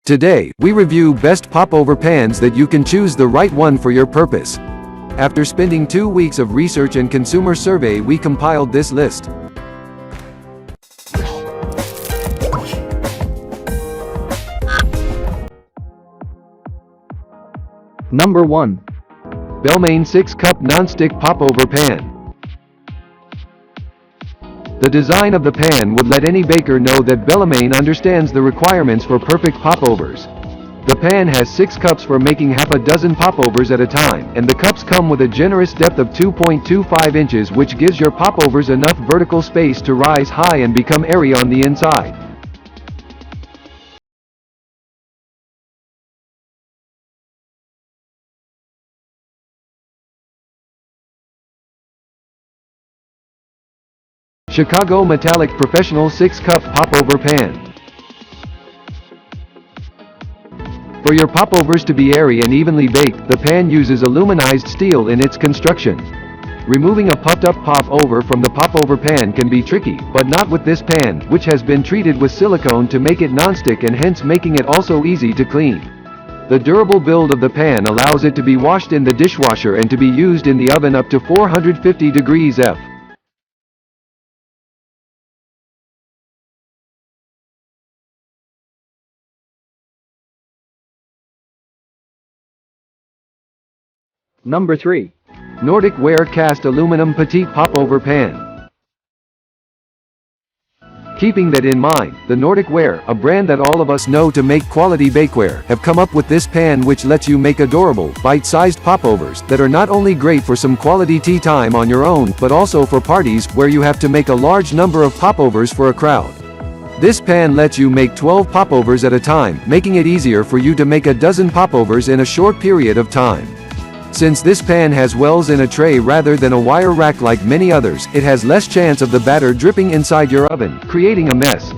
Today, we review best popover pans that you can choose the right one for your purpose. After spending 2 weeks of research and consumer survey, we compiled this list. Number 1. Belmane 6-cup non-stick popover pan. The design of the pan would let any baker know that Belmane understands the requirements for perfect popovers. The pan has 6 cups for making half a dozen popovers at a time, and the cups come with a generous depth of 2.25 inches, which gives your popovers enough vertical space to rise high and become airy on the inside. Chicago Metallic Professional 6-cup popover pan. For your popovers to be airy and evenly baked, the pan uses aluminized steel in its construction. Removing a puffed-up popover from the popover pan can be tricky, but not with this pan, which has been treated with silicone to make it non-stick and hence making it also easy to clean. The durable build of the pan allows it to be washed in the dishwasher and to be used in the oven up to 450 degrees F. Number 3. Nordic Ware Cast Aluminum Petite Popover Pan. Keeping that in mind, the Nordic Ware, a brand that all of us know to make quality bakeware, have come up with this pan which lets you make adorable, bite-sized popovers that are not only great for some quality tea time on your own, but also for parties where you have to make a large number of popovers for a crowd. This pan lets you make 12 popovers at a time, making it easier for you to make a dozen popovers in a short period of time. Since this pan has wells in a tray rather than a wire rack like many others, it has less chance of the batter dripping inside your oven, creating a mess.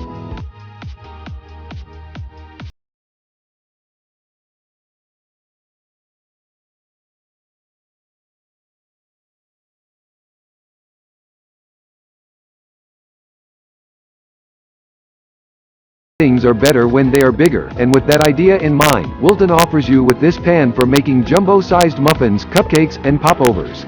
Things are better when they are bigger, and with that idea in mind, Wilton offers you with this pan for making jumbo-sized muffins, cupcakes, and popovers.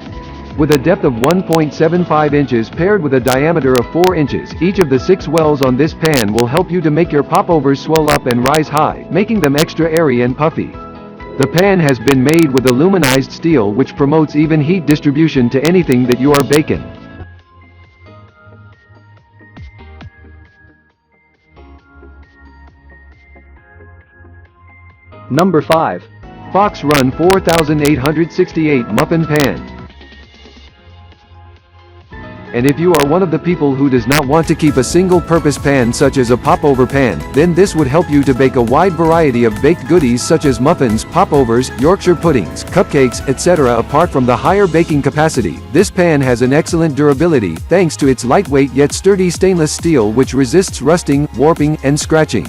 With a depth of 1.75 inches paired with a diameter of 4 inches, each of the 6 wells on this pan will help you to make your popovers swell up and rise high, making them extra airy and puffy. The pan has been made with aluminized steel, which promotes even heat distribution to anything that you are baking. Number 5. Fox Run 4868 Muffin Pan. And if you are one of the people who does not want to keep a single-purpose pan such as a popover pan, then this would help you to bake a wide variety of baked goodies such as muffins, popovers, Yorkshire puddings, cupcakes, etc. Apart from the higher baking capacity, this pan has an excellent durability thanks to its lightweight yet sturdy stainless steel which resists rusting, warping, and scratching.